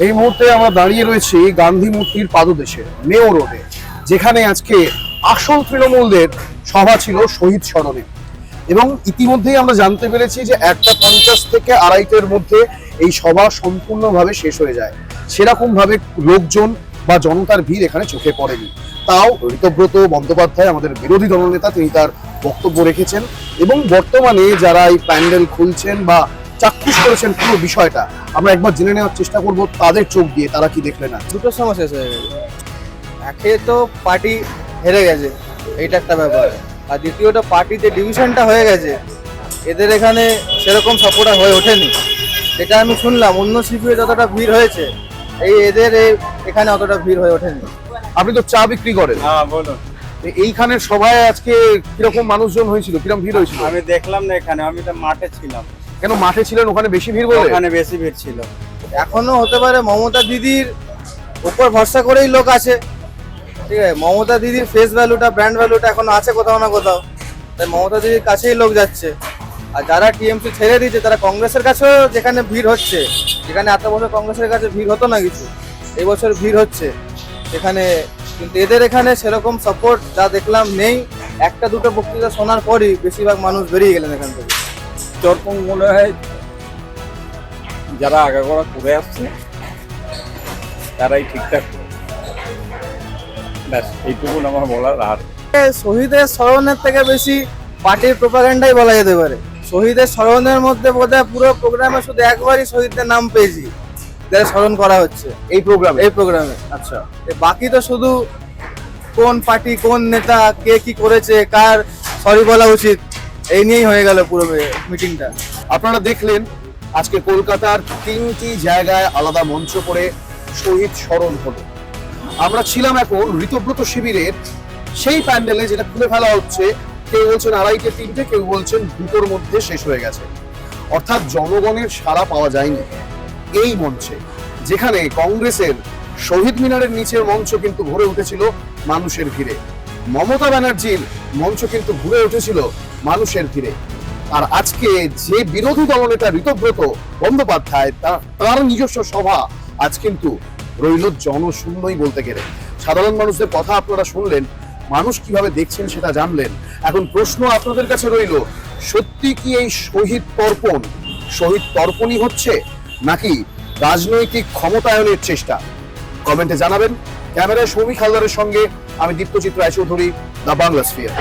এই মুহূর্তে আমরা দাঁড়িয়ে রয়েছি গান্ধী মূর্তির পাদদেশে মেও রোডে, যেখানে আজকে আসল তৃণমূলদের সভা ছিল শহীদ স্মরণে। এবং ইতিমধ্যেই আমরা জানতে পেরেছি যে 1:50 থেকে 2:30-এর মধ্যে এই সভা সম্পূর্ণভাবে শেষ হয়ে যায়। সেরকম ভাবে লোকজন বা জনতার ভিড় এখানে চোখে পড়েনি। তাও ঋতব্রত বন্দ্যোপাধ্যায়, আমাদের বিরোধী দলনেতা, তিনি তার বক্তব্য রেখেছেন এবং বর্তমানে যারা এই প্যান্ডেল খুলছেন বা চাক্ষুষ করেছেন পুরো বিষয়টা আমরা একবার জেনে নেওয়ার চেষ্টা করব তাদের চোখ দিয়ে তারা কি দেখলেন। দুটো সমস্যা শেষ হয়ে গেছে। একে তো পার্টি হেরে গেছে, এইটা একটা ব্যাপার। আর দ্বিতীয়ত পার্টিতে ডিভিশনটা হয়ে গেছে, এদের এখানে সেরকম সাপোর্টার হয়ে ওঠেনি। যেটা আমি শুনলাম অন্য শিবিরে যতটা ভিড় হয়েছে, এদের এখানে অতটা ভিড় হয়ে ওঠেনি। আপনি তো চা বিক্রি করেন, হ্যাঁ বলুন। এইখানের সভায় আজকে কিরকম মানুষজন হয়েছিল, কিরকম ভিড় হয়েছিল? আমি দেখলাম না এখানে, আমি তো মাঠে ছিলাম। কেন মাঠে ছিলেন? ওখানে বেশি ভিড় বলে? ওখানে বেশি ভিড় ছিল। এখনো হতে পারে মমতা দিদির উপর ভরসা করেই লোক আছে, ঠিক আছে। মমতা দিদির ফেস ভ্যালুটা, ব্র্যান্ড ভ্যালুটা এখনো আছে কোথাও না কোথাও, তাই মমতা দিদির কাছেই লোক যাচ্ছে। আর যারা টিএমসি ছেড়ে দিয়েছে তারা কংগ্রেসের কাছেও, যেখানে ভিড় হচ্ছে, যেখানে এত বছর কংগ্রেসের কাছে ভিড় হতো না কিছু, এই বছর ভিড় হচ্ছে এখানে। কিন্তু এদের এখানে সেরকম সাপোর্ট যা দেখলাম নেই। একটা দুটো বক্তৃতা শোনার পরই বেশিরভাগ মানুষ বেরিয়ে গেলেন এখান থেকে। যখন মনে হয় যারা আগাগোড়া করে আসছে তারাই ঠিকঠাক করে। ব্যাস এইটুকু আমার বলার। আর শহীদের স্মরণের থেকে বেশি পার্টির প্রোপাগান্ডাই বলা যেতে পারে। শহীদের স্মরণের মধ্যে বোধহয় পুরো প্রোগ্রামে শুধু একবারই শহীদদের নাম পেয়েছি যারা স্মরণ করা হচ্ছে এই প্রোগ্রামে। আচ্ছা, বাকি তো শুধু কোন পার্টি, কোন নেতা, কে কি করেছে, কার সরি বলা উচিত, এই নিয়েই হয়ে গেল পুরো মিটিংটা। আপনারা দেখলেন আজকে কলকাতার 3টি জায়গায় আলাদা মঞ্চ করে শহীদ স্মরণ হলো। আমরা ছিলাম এখন ঋতব্রত শিবিরের সেই প্যান্ডেলে, যেটা খুলে ফেলা হচ্ছে। কেউ বলছেন 2:30-3টে, কেউ বলছেন 2টোর মধ্যে শেষ হয়ে গেছে। অর্থাৎ জনগণের সাড়া পাওয়া যায়নি এই মঞ্চে, যেখানে কংগ্রেসের শহীদ মিনারের নিচের মঞ্চ কিন্তু ভরে উঠেছিল মানুষের ভিড়ে। মমতা ব্যানার্জির মঞ্চ কিন্তু ভরে উঠেছিল মানুষের ভিড়ে। আর আজকে যে বিরোধী দলনেতা ঋতব্রত বন্দ্যোপাধ্যায়, তার নিজস্ব সভা আজ কিন্তু রইল জনশূন্যই বলতে গেলে। সাধারণ মানুষদের কথা আপনারা শুনলেন, মানুষ কিভাবে দেখছেন সেটা জানলেন। এখন প্রশ্ন আপনাদের কাছে রইল, সত্যি কি এই শহীদ তর্পণই হচ্ছে, নাকি রাজনৈতিক ক্ষমতায়নের চেষ্টা? কমেন্টে জানাবেন। ক্যামেরায় সৌমিক হালদারের সঙ্গে আমি দীপ্তজিৎ রায়চৌধুরী, দ্য বাংলা স্ফিয়ার।